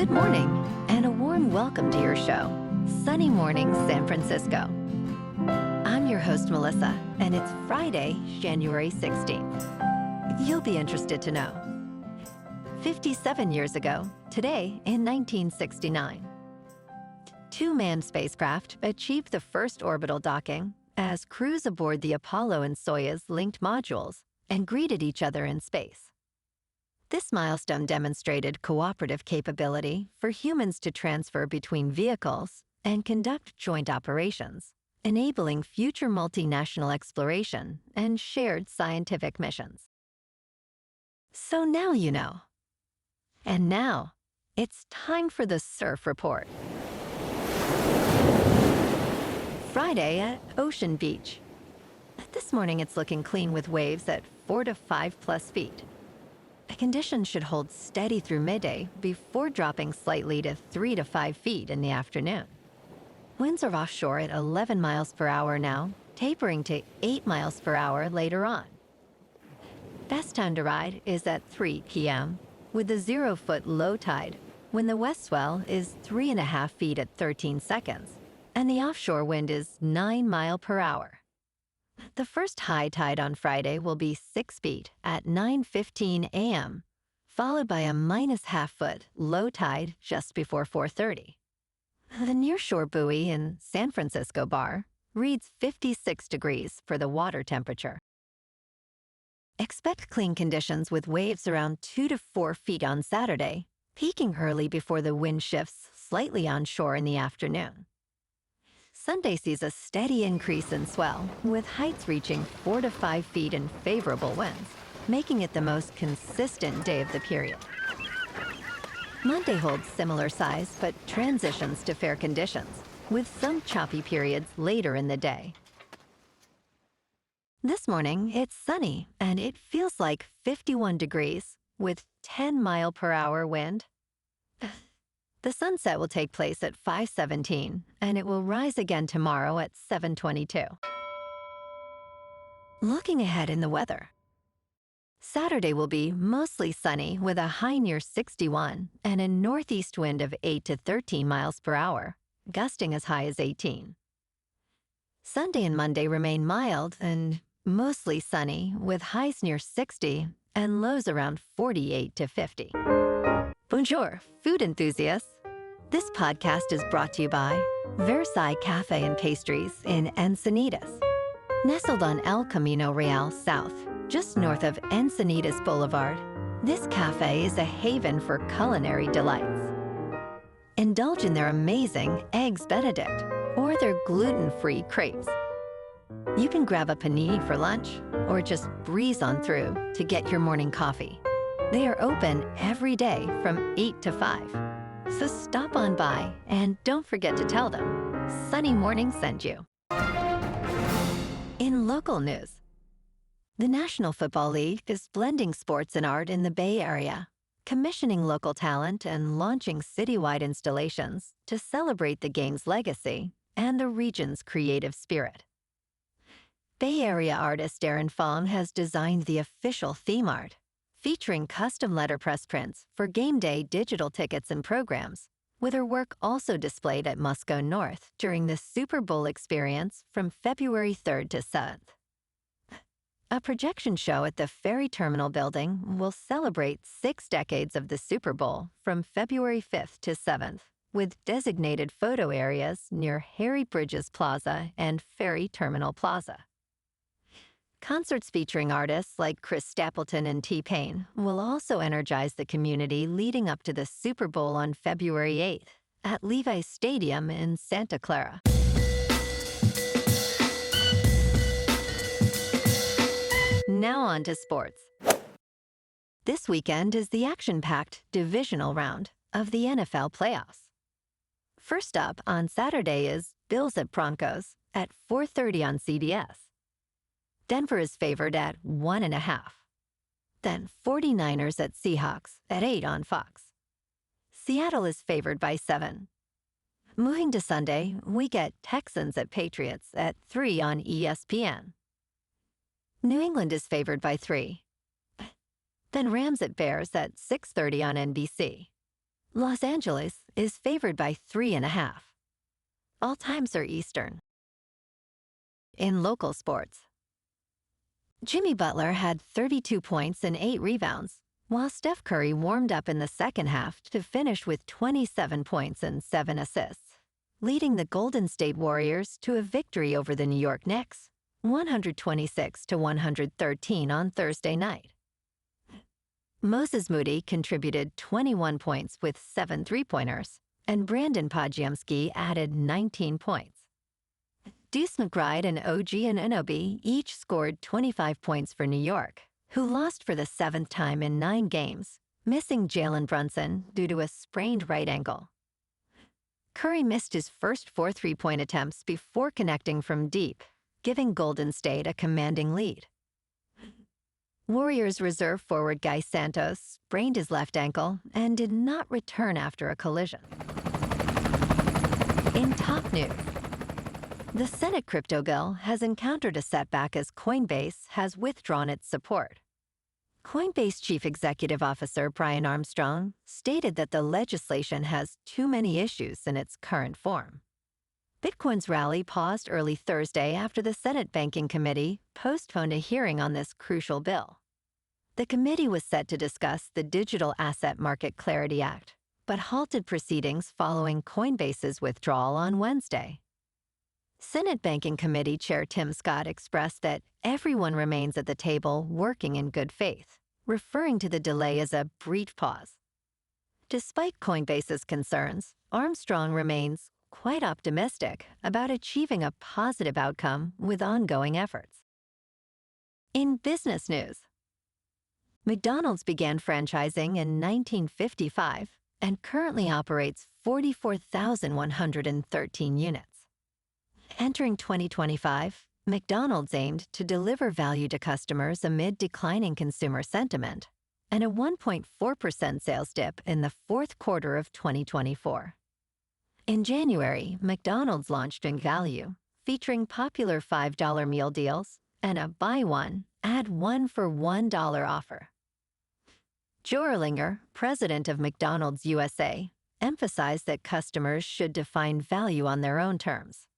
Good morning, and a warm welcome to your show, Sunny Mornings San Francisco. I'm your host, Melissa, and it's Friday, January 16th. You'll be interested to know. 57 years ago, today in 1969, two manned spacecraft achieved the first orbital docking as crews aboard the Apollo and Soyuz linked modules and greeted each other in space. This milestone demonstrated cooperative capability for humans to transfer between vehicles and conduct joint operations, enabling future multinational exploration and shared scientific missions. So now you know. And now, it's time for the Surf Report. Friday at Ocean Beach. This morning it's looking clean with waves at 4 to 5+ feet. The conditions should hold steady through midday before dropping slightly to 3 to 5 feet in the afternoon. Winds are offshore at 11 miles per hour now, tapering to 8 miles per hour later on. Best time to ride is at 3 p.m. with the 0-foot low tide when the west swell is 3.5 feet at 13 seconds and the offshore wind is 9 miles per hour. The first high tide on Friday will be 6 feet at 9:15 a.m., followed by a -0.5 foot low tide just before 4:30. The nearshore buoy in San Francisco Bar reads 56 degrees for the water temperature. Expect clean conditions with waves around 2 to 4 feet on Saturday, peaking early before the wind shifts slightly onshore in the afternoon. Sunday sees a steady increase in swell, with heights reaching 4 to 5 feet and favorable winds, making it the most consistent day of the period. Monday holds similar size, but transitions to fair conditions, with some choppy periods later in the day. This morning, it's sunny, and it feels like 51 degrees, with 10 mile per hour wind. The sunset will take place at 5:17, and it will rise again tomorrow at 7:22. Looking ahead in the weather. Saturday will be mostly sunny with a high near 61 and a northeast wind of 8 to 13 miles per hour, gusting as high as 18. Sunday and Monday remain mild and mostly sunny with highs near 60 and lows around 48 to 50. Bonjour, food enthusiasts. This podcast is brought to you by Versailles Cafe and Pastries in Encinitas. Nestled on El Camino Real South, just north of Encinitas Boulevard, this cafe is a haven for culinary delights. Indulge in their amazing Eggs Benedict or their gluten-free crepes. You can grab a panini for lunch or just breeze on through to get your morning coffee. They are open every day from 8 to 5. So stop on by and don't forget to tell them Sunny Morning sent you. In local news, the National Football League is blending sports and art in the Bay Area, commissioning local talent and launching citywide installations to celebrate the game's legacy and the region's creative spirit. Bay Area artist Erin Fong has designed the official theme art, featuring custom letterpress prints for game day digital tickets and programs, with her work also displayed at Musco North during the Super Bowl experience from February 3rd to 7th. A projection show at the Ferry Terminal building will celebrate 6 decades of the Super Bowl from February 5th to 7th, with designated photo areas near Harry Bridges Plaza and Ferry Terminal Plaza. Concerts featuring artists like Chris Stapleton and T-Pain will also energize the community leading up to the Super Bowl on February 8th at Levi's Stadium in Santa Clara. Now on to sports. This weekend is the action-packed divisional round of the NFL playoffs. First up on Saturday is Bills at Broncos at 4:30 on CBS. Denver is favored at 1.5. Then 49ers at Seahawks at 8 on Fox. Seattle is favored by 7. Moving to Sunday, we get Texans at Patriots at 3 on ESPN. New England is favored by 3. Then Rams at Bears at 6:30 on NBC. Los Angeles is favored by 3.5. All times are Eastern. In local sports, Jimmy Butler had 32 points and 8 rebounds, while Steph Curry warmed up in the second half to finish with 27 points and 7 assists, leading the Golden State Warriors to a victory over the New York Knicks, 126-113 on Thursday night. Moses Moody contributed 21 points with 7 three-pointers, and Brandon Podziemski added 19 points. Deuce McBride and OG Anunoby each scored 25 points for New York, who lost for the 7th time in 9 games, missing Jalen Brunson due to a sprained right ankle. Curry missed his first 4 three-point attempts before connecting from deep, giving Golden State a commanding lead. Warriors reserve forward Guy Santos sprained his left ankle and did not return after a collision. In top news, the Senate crypto bill has encountered a setback as Coinbase has withdrawn its support. Coinbase Chief Executive Officer Brian Armstrong stated that the legislation has too many issues in its current form. Bitcoin's rally paused early Thursday after the Senate Banking Committee postponed a hearing on this crucial bill. The committee was set to discuss the Digital Asset Market Clarity Act, but halted proceedings following Coinbase's withdrawal on Wednesday. Senate Banking Committee Chair Tim Scott expressed that everyone remains at the table working in good faith, referring to the delay as a brief pause. Despite Coinbase's concerns, Armstrong remains quite optimistic about achieving a positive outcome with ongoing efforts. In business news, McDonald's began franchising in 1955 and currently operates 44,113 units. Entering 2025, McDonald's aimed to deliver value to customers amid declining consumer sentiment and a 1.4% sales dip in the fourth quarter of 2024. In January, McDonald's launched McValue, featuring popular $5 meal deals and a buy one, add one for $1 offer. Joe Erlinger, president of McDonald's USA, emphasized that customers should define value on their own terms.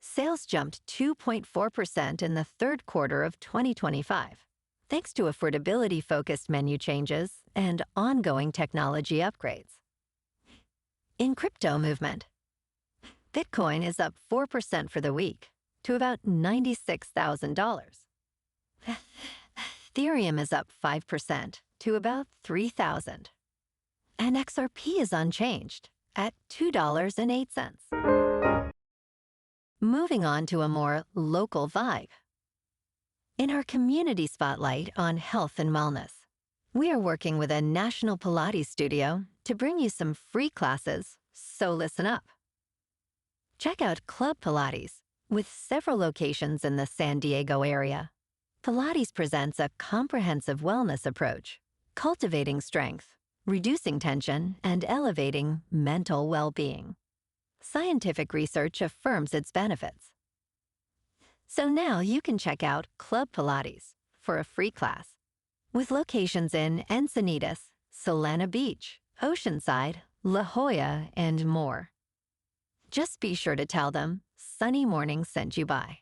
Sales jumped 2.4% in the third quarter of 2025, thanks to affordability-focused menu changes and ongoing technology upgrades. In crypto movement, Bitcoin is up 4% for the week to about $96,000. Ethereum is up 5% to about $3,000. And XRP is unchanged at $2.08. Moving on to a more local vibe. In our community spotlight on health and wellness, we are working with a national Pilates studio to bring you some free classes, so listen up. Check out Club Pilates, with several locations in the San Diego area. Pilates presents a comprehensive wellness approach, cultivating strength, reducing tension, and elevating mental well-being. Scientific research affirms its benefits. So now you can check out Club Pilates for a free class, with locations in Encinitas, Solana Beach, Oceanside, La Jolla, and more. Just be sure to tell them Sunny Morning sent you by.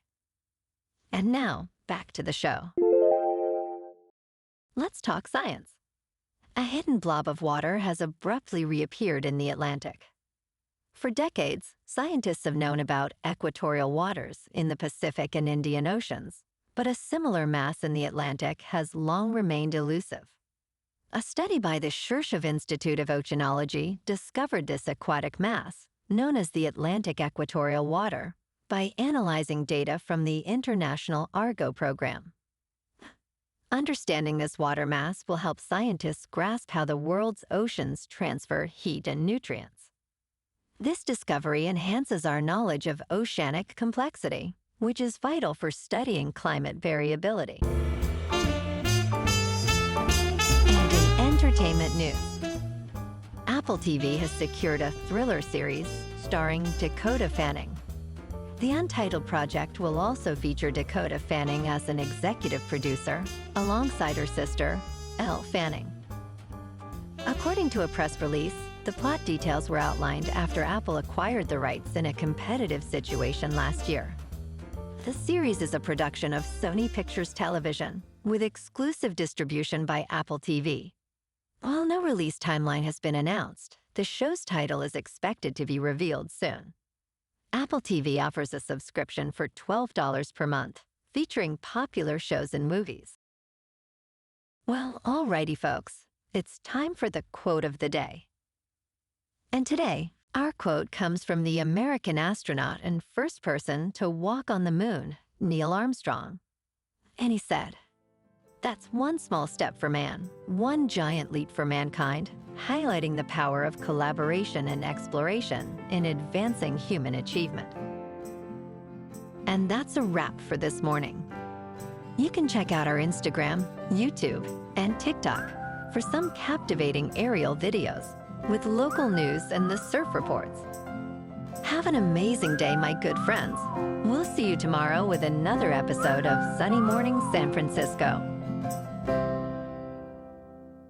And now, back to the show. Let's talk science. A hidden blob of water has abruptly reappeared in the Atlantic. For decades, scientists have known about equatorial waters in the Pacific and Indian Oceans, but a similar mass in the Atlantic has long remained elusive. A study by the Shirshov Institute of Oceanology discovered this aquatic mass, known as the Atlantic Equatorial Water, by analyzing data from the International Argo Program. Understanding this water mass will help scientists grasp how the world's oceans transfer heat and nutrients. This discovery enhances our knowledge of oceanic complexity, which is vital for studying climate variability. And in entertainment news, Apple TV has secured a thriller series starring Dakota Fanning. The untitled project will also feature Dakota Fanning as an executive producer, alongside her sister, Elle Fanning. According to a press release, the plot details were outlined after Apple acquired the rights in a competitive situation last year. The series is a production of Sony Pictures Television, with exclusive distribution by Apple TV. While no release timeline has been announced, the show's title is expected to be revealed soon. Apple TV offers a subscription for $12 per month, featuring popular shows and movies. Well, alrighty, folks. It's time for the quote of the day. And today, our quote comes from the American astronaut and first person to walk on the moon, Neil Armstrong. And he said, "That's one small step for man, one giant leap for mankind, highlighting the power of collaboration and exploration in advancing human achievement." And that's a wrap for this morning. You can check out our Instagram, YouTube, and TikTok for some captivating aerial videos with local news and the surf reports. Have an amazing day, my good friends. We'll see you tomorrow with another episode of Sunny Morning San Francisco.